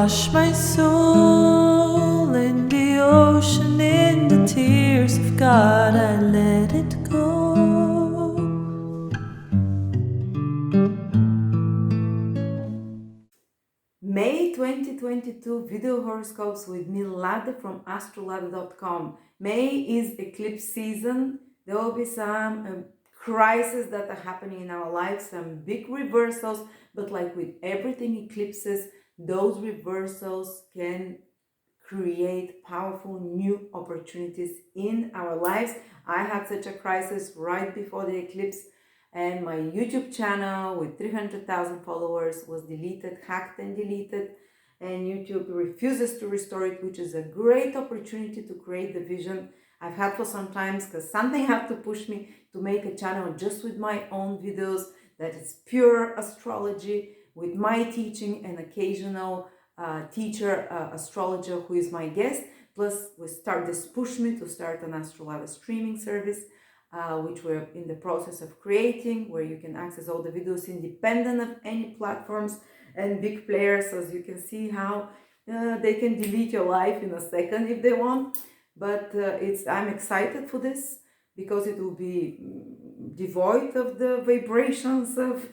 wash my soul in the ocean, in the tears of God, I let it go. May 2022 video horoscopes with me, Lada from Astrolada.com. May is eclipse season. There will be some crises that are happening in our lives, some big reversals, but like with everything eclipses, those reversals can create powerful new opportunities in our lives. I had such a crisis right before the eclipse, and my YouTube channel with 300,000 followers was deleted, hacked and deleted, and YouTube refuses to restore it, which is a great opportunity to create the vision I've had for some times, because something had to push me to make a channel just with my own videos that is pure astrology with my teaching and occasional teacher, astrologer who is my guest. Plus, this pushed me to start an Astrolada streaming service, which we're in the process of creating, where you can access all the videos independent of any platforms and big players, as you can see how they can delete your life in a second if they want. But I'm excited for this because it will be devoid of the vibrations of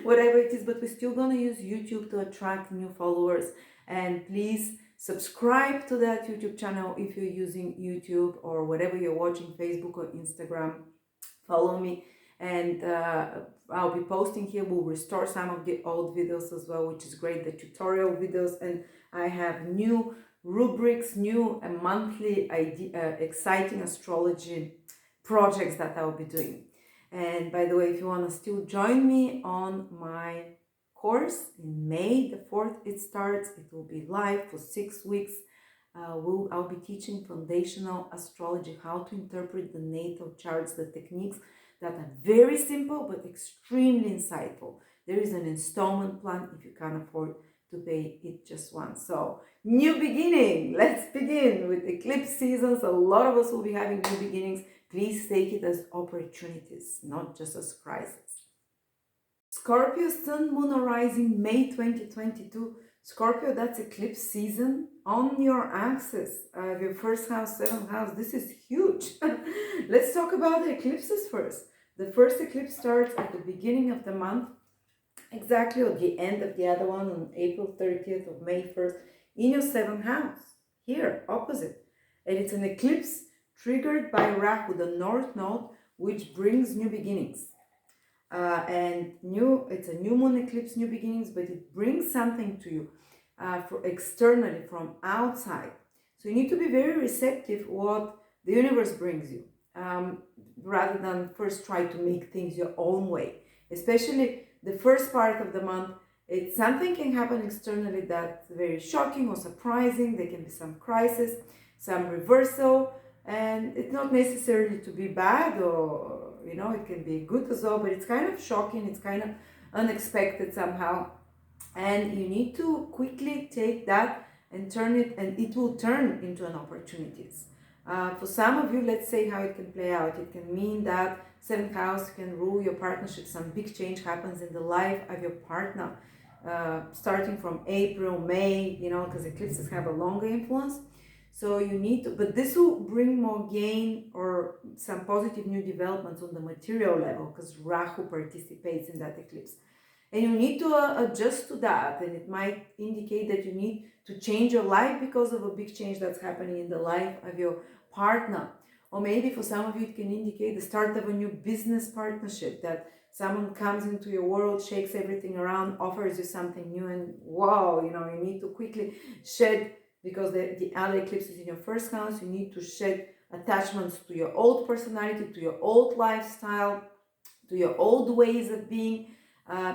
whatever it is, but we're still going to use YouTube to attract new followers. And please subscribe to that YouTube channel if you're using YouTube or whatever you're watching, Facebook or Instagram. Follow me, and I'll be posting here. We'll restore some of the old videos as well, which is great, the tutorial videos, and I have new rubrics, new monthly exciting astrology projects that I'll be doing. And by the way, if you want to still join me on my course in May the 4th, it starts. It will be live for 6 weeks. I'll be teaching foundational astrology, how to interpret the natal charts, the techniques that are very simple but extremely insightful. There is an installment plan if you can't afford to pay it just once. So, new beginning. Let's begin with eclipse seasons. A lot of us will be having new beginnings. Please take it as opportunities, not just as crises. Scorpio, Sun, Moon, Rising, May 2022. Scorpio, that's eclipse season on your axis, your first house, seventh house. This is huge. Let's talk about the eclipses first. The first eclipse starts at the beginning of the month, exactly at the end of the other one on April 30th or May 1st, in your seventh house, here, opposite. And it's an eclipse triggered by Rahu, the North Node, which brings new beginnings. It's a new moon eclipse, new beginnings, but it brings something to you externally from outside. So you need to be very receptive what the universe brings you, rather than first try to make things your own way. Especially the first part of the month, something can happen externally that's very shocking or surprising. There can be some crisis, some reversal, and it's not necessarily to be bad, or it can be good as well, but it's kind of shocking, it's kind of unexpected somehow, and you need to quickly take that and turn it, and it will turn into an opportunities. For some of you, let's say how it can play out. It can mean that seventh house can rule your partnership. Some big change happens in the life of your partner, starting from April, May, because eclipses have a longer influence. So you need to, but this will bring more gain or some positive new developments on the material level, because Rahu participates in that eclipse. And you need to adjust to that, and it might indicate that you need to change your life because of a big change that's happening in the life of your partner. Or maybe for some of you, it can indicate the start of a new business partnership, that someone comes into your world, shakes everything around, offers you something new, and wow, you need to quickly shed, because the other eclipse is in your first house. You need to shed attachments to your old personality, to your old lifestyle, to your old ways of being,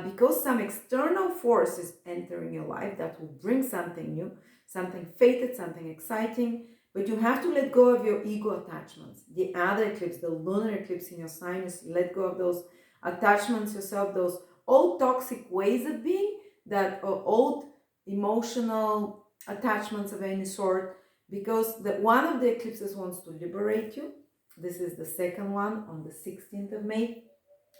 because some external force is entering your life that will bring something new, something fated, something exciting. But you have to let go of your ego attachments. The other eclipse, the lunar eclipse in your sign, is let go of those attachments yourself, those old toxic ways of being, that are old emotional attachments of any sort, because one of the eclipses wants to liberate you. This is the second one on the 16th of May,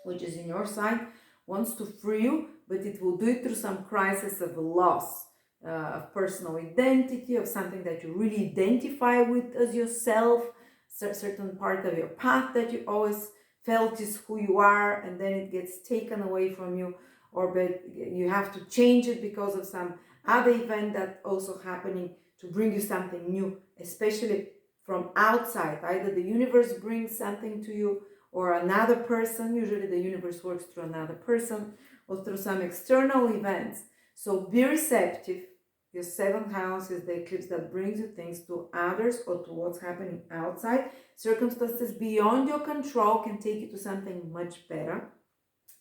which is in your sign, wants to free you, but it will do it through some crisis of loss. of personal identity, of something that you really identify with as yourself, certain part of your path that you always felt is who you are, and then it gets taken away from you, or but you have to change it because of some other event that also happening to bring you something new, especially from outside. Either the universe brings something to you, or another person. Usually the universe works through another person or through some external events. So be receptive. Your seventh house is the eclipse that brings you things to others or to what's happening outside. Circumstances beyond your control can take you to something much better.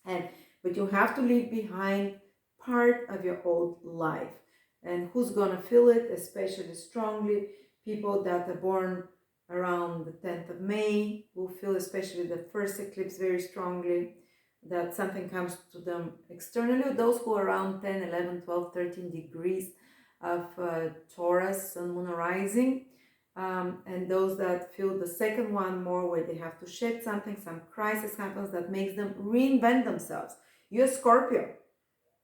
But you have to leave behind part of your old life. And who's gonna feel it especially strongly? People that are born around the 10th of May will feel especially the first eclipse very strongly, that something comes to them externally. Those who are around 10, 11, 12, 13 degrees of Taurus, Sun, Moon, Rising, and those that feel the second one more, where they have to shed something, some crisis happens that makes them reinvent themselves. You're Scorpio.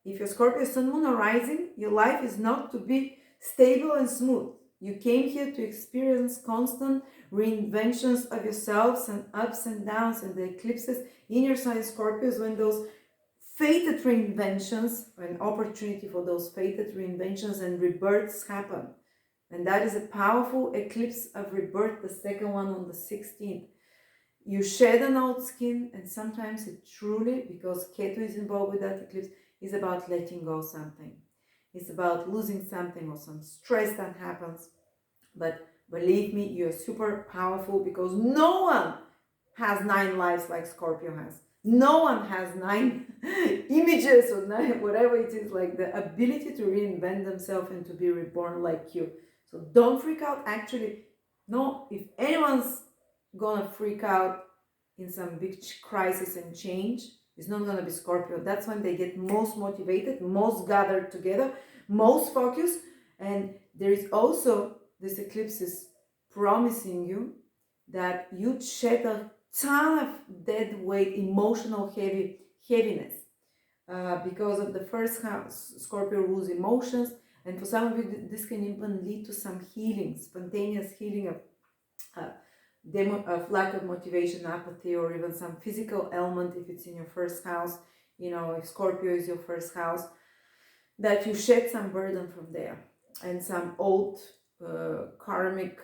If you're Scorpio, Sun, Moon, or Rising, your life is not to be stable and smooth. You came here to experience constant reinventions of yourselves and ups and downs, and the eclipses in your sign Scorpio is when those fated reinventions, an opportunity for those fated reinventions and rebirths happen. And that is a powerful eclipse of rebirth, the second one on the 16th. You shed an old skin, and sometimes it truly, because Ketu is involved with that eclipse, is about letting go something. It's about losing something or some stress that happens. But believe me, you're super powerful, because no one has 9 lives like Scorpio has. No one has 9 images or 9, whatever it is, like the ability to reinvent themselves and to be reborn like you. So don't freak out. Actually, no, if anyone's gonna freak out in some big crisis and change, it's not gonna be Scorpio. That's when they get most motivated, most gathered together, most focused. And there is also, this eclipse is promising you that you'd shed a ton of dead weight, emotional heaviness, because of the first house. Scorpio rules emotions, and for some of you this can even lead to some healing, spontaneous healing of of lack of motivation, apathy, or even some physical ailment if it's in your first house. You know, if Scorpio is your first house, that you shed some burden from there, and some old karmic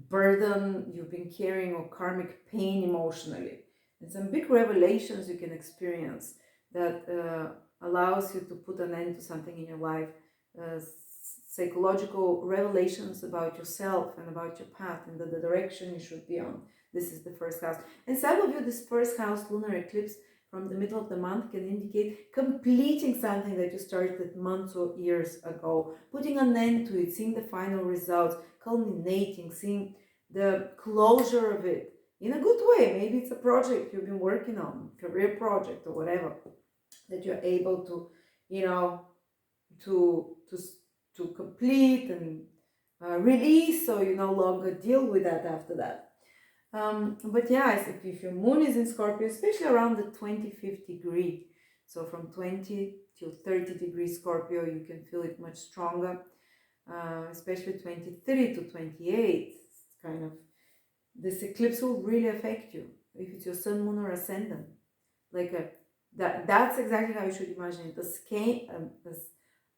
burden you've been carrying, or karmic pain emotionally, and some big revelations you can experience that allows you to put an end to something in your life, psychological revelations about yourself and about your path and the direction you should be on. This is the first house. And some of you, this first house lunar eclipse from the middle of the month can indicate completing something that you started months or years ago, putting an end to it, seeing the final results, culminating, seeing the closure of it in a good way. Maybe it's a project you've been working on, career project or whatever, that you're able to, you know, to complete and release, so you no longer deal with that after that. But yeah, if your moon is in Scorpio, especially around the 25th degree, so from 20 to 30 degrees Scorpio, you can feel it much stronger, especially 23 to 28. It's kind of, this eclipse will really affect you if it's your sun, moon, or ascendant. Like that's exactly how you should imagine it.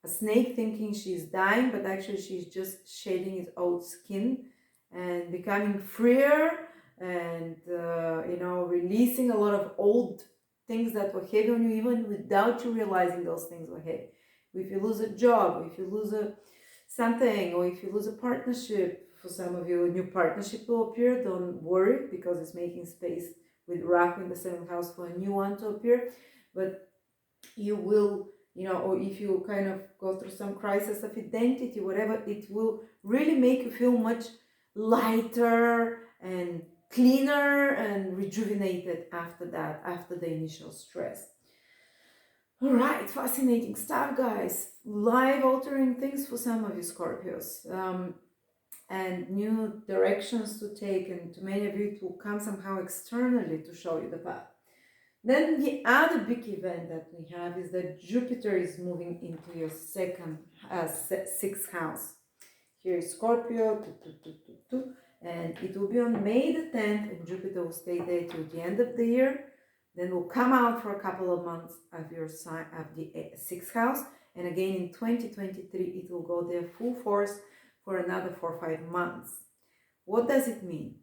A snake thinking she's dying, but actually she's just shedding its old skin and becoming freer, and you know, releasing a lot of old things that were heavy on you, even without you realizing those things were heavy. If you lose a job, if you lose something, or if you lose a partnership, for some of you a new partnership will appear. Don't worry, because it's making space with Rahu in the 7th house for a new one to appear. But you will, you know, or if you kind of go through some crisis of identity, whatever, it will really make you feel much lighter and cleaner and rejuvenated after that, after the initial stress. All right, fascinating stuff, guys. Life altering things for some of you Scorpios, and new directions to take, and to many of you it will come somehow externally to show you the path. Then the other big event that we have is that Jupiter is moving into your sixth house. Here is Scorpio, and it will be on May the 10th, and Jupiter will stay there till the end of the year. Then will come out for a couple of months of your sign of the sixth house, and again in 2023 it will go there full force for another 4 or 5 months. What does it mean?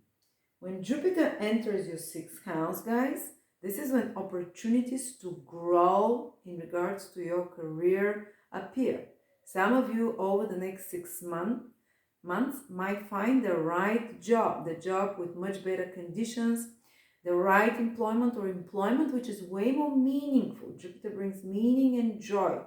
When Jupiter enters your sixth house, guys, this is when opportunities to grow in regards to your career appear. Some of you over the next 6 months might find the right job, the job with much better conditions, the right employment, or employment which is way more meaningful. Jupiter brings meaning and joy.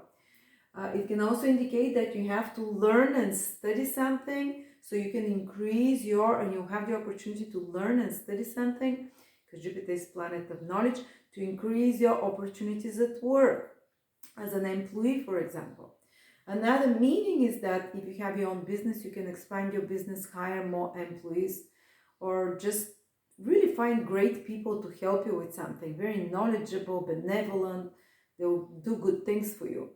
It can also indicate that you have to learn and study something, so you can increase and you have the opportunity to learn and study something, because Jupiter is planet of knowledge, to increase your opportunities at work, as an employee, for example. Another meaning is that if you have your own business, you can expand your business, hire more employees, or just really find great people to help you with something, very knowledgeable, benevolent. They'll do good things for you.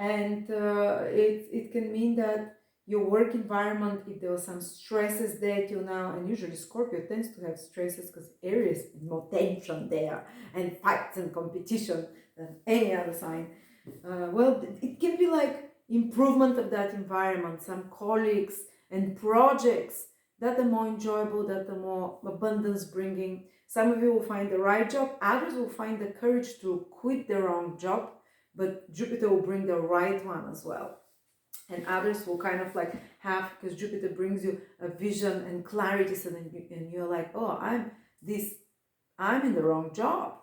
It can mean that your work environment, if there were some stresses there till now, and usually Scorpio tends to have stresses because Aries is more tension there and fights and competition than any other sign. It can be like improvement of that environment, some colleagues and projects that are more enjoyable, that are more abundance bringing. Some of you will find the right job, others will find the courage to quit the wrong job, but Jupiter will bring the right one as well. And others will kind of like have, because Jupiter brings you a vision and clarity, so then you're like, oh, I'm in the wrong job.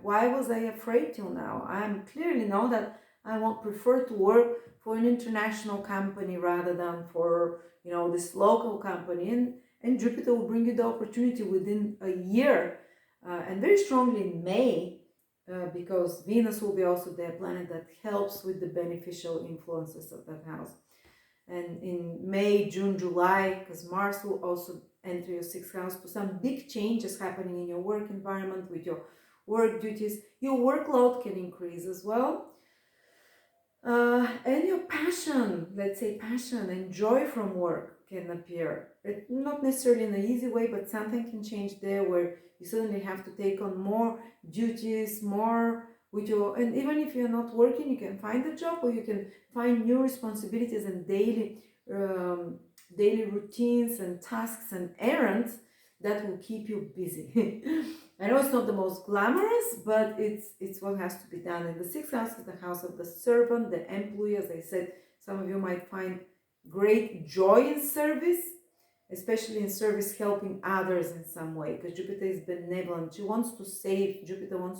Why was I afraid till now? I'm clearly know that I won't prefer to work for an international company rather than for, this local company. And Jupiter will bring you the opportunity within a year, and very strongly in May, because Venus will be also the planet that helps with the beneficial influences of that house. And in May, June, July, because Mars will also enter your sixth house, to some big changes happening in your work environment with your work duties. Your workload can increase as well. And your passion, let's say passion and joy from work can appear. Not necessarily in an easy way, but something can change there where you suddenly have to take on more duties, more with and even if you're not working, you can find a job, or you can find new responsibilities and daily routines and tasks and errands that will keep you busy. I know it's not the most glamorous, but it's what has to be done. And the sixth house is the house of the servant, the employee. As I said, some of you might find great joy in service, especially in service, helping others in some way, because Jupiter is benevolent. Jupiter wants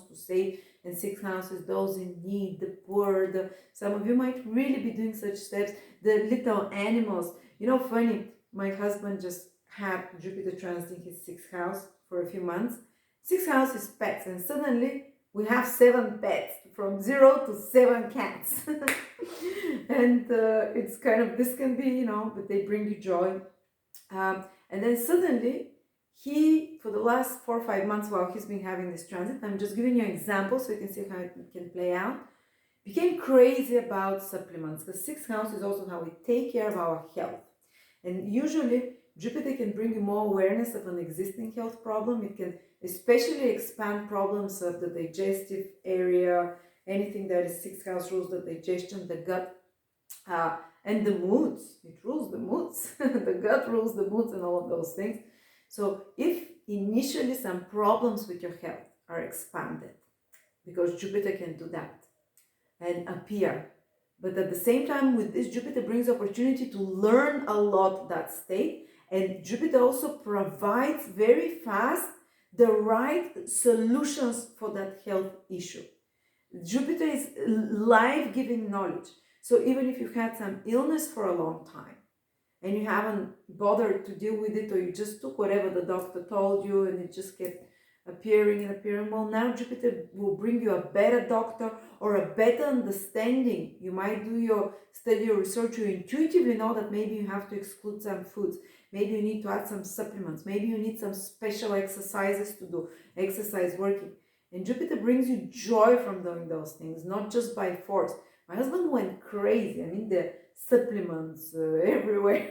to save, and sixth house is those in need, the poor. Some of you might really be doing such steps. The little animals. Funny, my husband just had Jupiter transiting his sixth house for a few months. Sixth house is pets, and suddenly we have 7 pets, from 0 to 7 cats. And it's kind of, this can be, but they bring you joy. And then suddenly he, for the last 4 or 5 months while he's been having this transit, I'm just giving you an example so you can see how it can play out, became crazy about supplements, because sixth house is also how we take care of our health. And usually Jupiter can bring you more awareness of an existing health problem. It can especially expand problems of the digestive area, anything that is sixth house rules the digestion, the gut, and the moods. It rules the moods. The gut rules the moods and all of those things. So if initially some problems with your health are expanded, because Jupiter can do that and appear, but at the same time with this, Jupiter brings opportunity to learn a lot that state, and Jupiter also provides very fast the right solutions for that health issue. Jupiter is life-giving knowledge. So even if you've had some illness for a long time and you haven't bothered to deal with it, or you just took whatever the doctor told you and it just kept appearing, well, now Jupiter will bring you a better doctor or a better understanding. You might do your study or research, you intuitively know that maybe you have to exclude some foods. Maybe you need to add some supplements. Maybe you need some special exercises to do, exercise working. And Jupiter brings you joy from doing those things, not just by force. My husband went crazy. I mean, the supplements everywhere.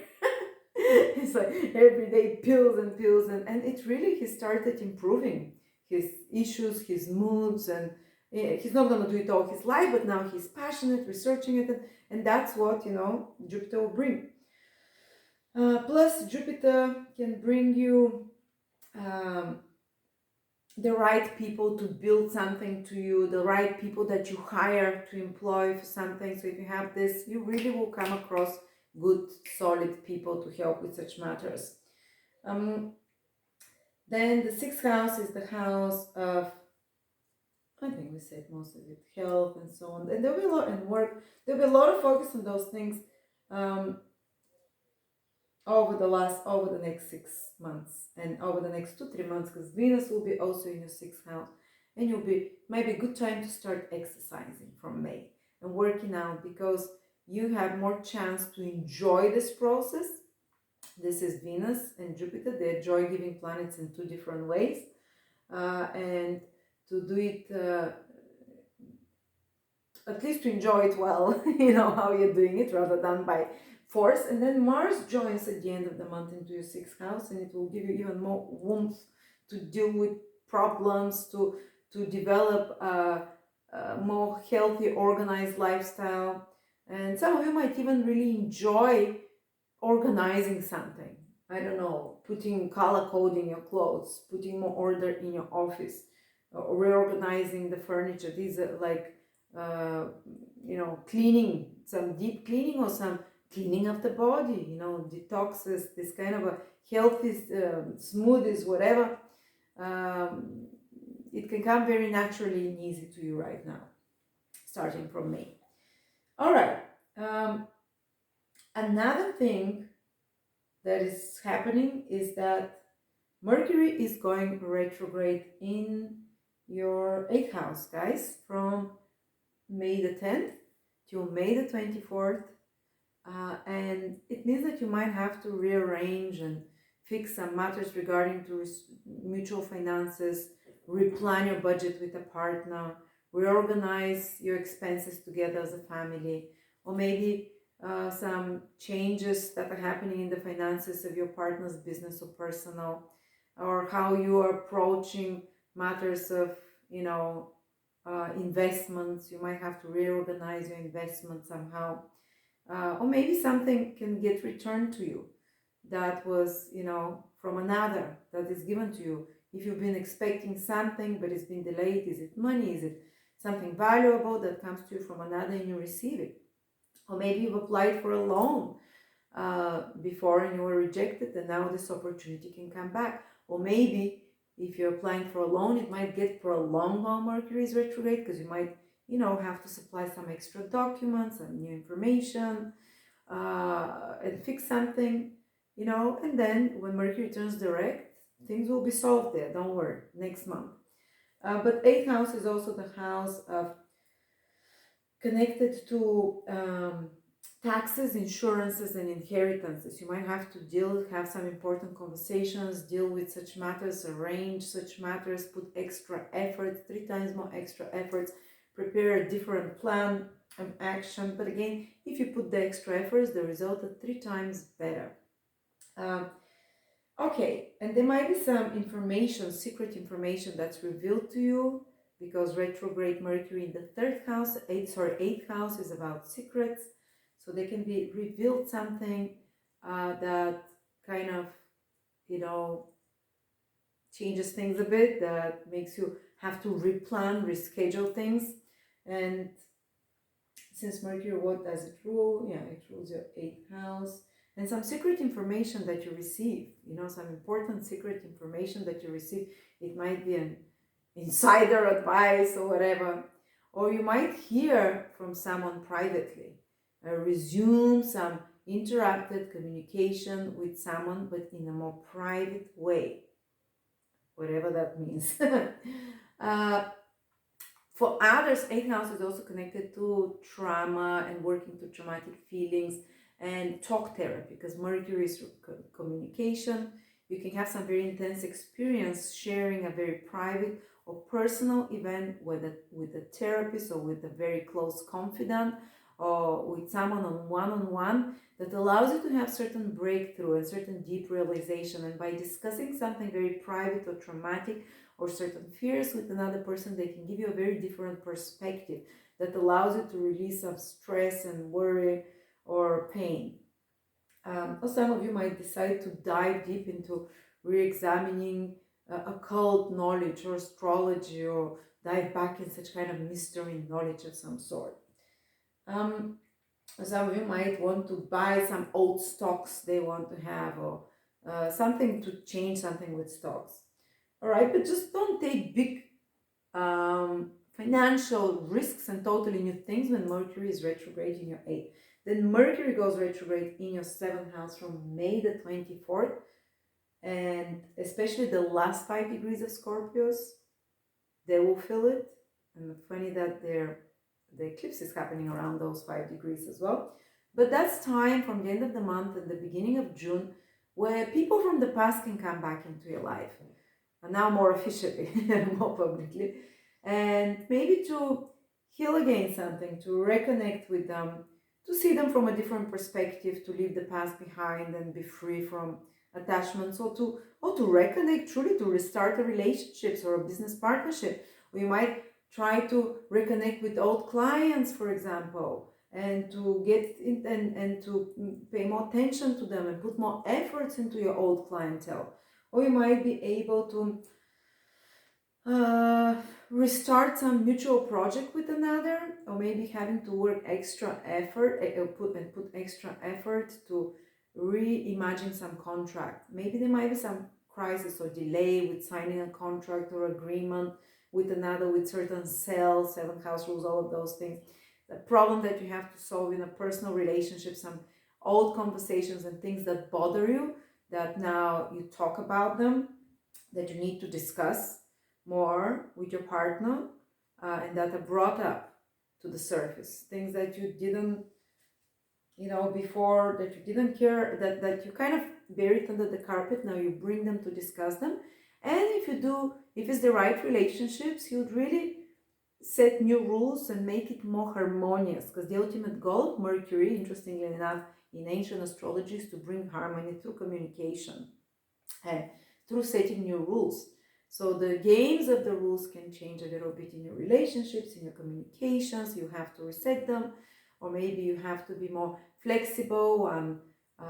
It's like everyday pills and pills. And it really, he started improving his issues, his moods, and he's not going to do it all his life, but now he's passionate, researching it, and that's what, Jupiter will bring. Plus, Jupiter can bring you the right people to build something to you, the right people that you hire to employ for something. So if you have this, you really will come across good, solid people to help with such matters. Then the sixth house is the house of, I think we said most of it, health and so on. And there'll be a lot in work. There'll be a lot of focus on those things over the next 6 months and over the next 2-3 months, because Venus will be also in your sixth house, and maybe a good time to start exercising from May and working out, because you have more chance to enjoy this process. This is Venus and Jupiter. They're joy-giving planets in 2 different ways, and to do it, at least to enjoy it well, how you're doing it, rather than by force. And then Mars joins at the end of the month into your sixth house, and it will give you even more warmth to deal with problems, to develop a more healthy, organized lifestyle. And some of you might even really enjoy organizing something. I don't know, putting color coding your clothes, putting more order in your office, reorganizing the furniture. These are like cleaning, some deep cleaning or some cleaning of the body, detoxes, this kind of a healthy smoothies, whatever. It can come very naturally and easy to you right now, starting from May. All right. Another thing that is happening is that Mercury is going retrograde in your 8th house, guys, from May the 10th till May the 24th. And it means that you might have to rearrange and fix some matters regarding to mutual finances, replan your budget with a partner, reorganize your expenses together as a family, or maybe some changes that are happening in the finances of your partner's business or personal, or how you are approaching matters of, investments. You might have to reorganize your investment somehow. Or maybe something can get returned to you that was, from another, that is given to you. If you've been expecting something but it's been delayed, is it money? Is it something valuable that comes to you from another and you receive it? Or maybe you've applied for a loan before and you were rejected, and now this opportunity can come back. Or maybe if you're applying for a loan, it might get prolonged while Mercury is retrograde, because you might have to supply some extra documents and new information and fix something, and then when Mercury turns direct, things will be solved there, don't worry, next month. But 8th house is also the house of connected to taxes, insurances, and inheritances. You might have to have some important conversations, deal with such matters, arrange such matters, put extra efforts, 3 times more extra efforts, prepare a different plan and action. But again, if you put the extra efforts, the result is 3 times better. Okay, and there might be some information, secret information that's revealed to you, because retrograde Mercury in the 3rd house, 8th house is about secrets. So there can be revealed something that kind of, changes things a bit, that makes you have to replan, reschedule things. And since Mercury, what does it rule? Yeah, it rules your 8th house. And some secret information that you receive, some important secret information that you receive. It might be an insider advice or whatever. Or you might hear from someone privately, resume some interrupted communication with someone, but in a more private way, whatever that means. For others, 8th house is also connected to trauma and working through traumatic feelings and talk therapy, because Mercury is communication. You can have some very intense experience sharing a very private or personal event with a therapist or with a very close confidant or with someone on one-on-one, that allows you to have certain breakthrough and certain deep realization. And by discussing something very private or traumatic or certain fears with another person, they can give you a very different perspective that allows you to release some stress and worry or pain. Or some of you might decide to dive deep into re-examining occult knowledge or astrology, or dive back in such kind of mystery knowledge of some sort. Some of you might want to buy some old stocks they want to have, or something to change something with stocks. All right, but just don't take big financial risks and totally new things when Mercury is retrograde in your 8th. Then Mercury goes retrograde in your 7th house from May the 24th, and especially the last 5 degrees of Scorpios, they will feel it. And funny that the eclipse is happening around those 5 degrees as well. But that's time from the end of the month and the beginning of June where people from the past can come back into your life. And now more officially, more publicly. And maybe to heal again something, to reconnect with them, to see them from a different perspective, to leave the past behind and be free from attachments, or to reconnect, truly to restart a relationships or a business partnership. We might try to reconnect with old clients, for example, and to get in and to pay more attention to them and put more efforts into your old clientele. Or you might be able to restart some mutual project with another, or maybe having to work extra effort, put extra effort to reimagine some contract. Maybe there might be some crisis or delay with signing a contract or agreement with another, with certain sales, 7th house rules, all of those things. The problem that you have to solve in a personal relationship, some old conversations and things that bother you, that now you talk about them, that you need to discuss more with your partner, and that are brought up to the surface. Things that you didn't, before, that you didn't care, that you kind of buried under the carpet. Now you bring them to discuss them. And if it's the right relationships, you'd really set new rules and make it more harmonious, because the ultimate goal of Mercury, interestingly enough, in ancient astrology, is to bring harmony through communication and through setting new rules. So the games of the rules can change a little bit in your relationships, in your communications. You have to reset them, or maybe you have to be more flexible on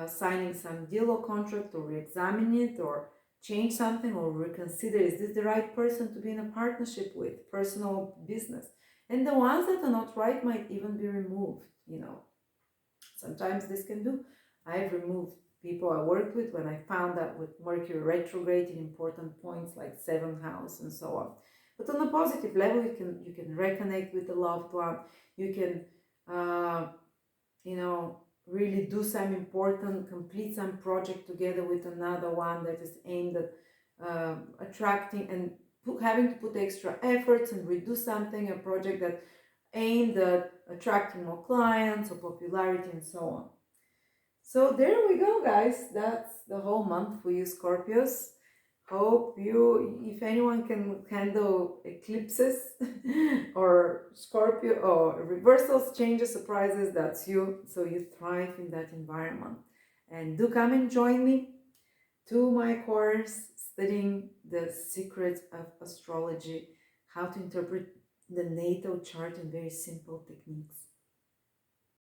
signing some deal or contract, or re-examine it, or change something, or reconsider, is this the right person to be in a partnership with, personal business? And the ones that are not right might even be removed. Sometimes this can do. I've removed people I worked with when I found that with Mercury retrograde in important points like 7th house and so on. But on a positive level, you can reconnect with the loved one. You can really do some important, complete some project together with another one that is aimed at attracting and having to put extra efforts and redo something, a project that aimed at attracting more clients or popularity and so on. So there we go, guys. That's the whole month for you, Scorpios. Hope if anyone can handle eclipses or Scorpio or reversals, changes, surprises, that's you. So you thrive in that environment. And do come and join me to my course, studying the secrets of astrology, how to interpret the natal chart in very simple techniques.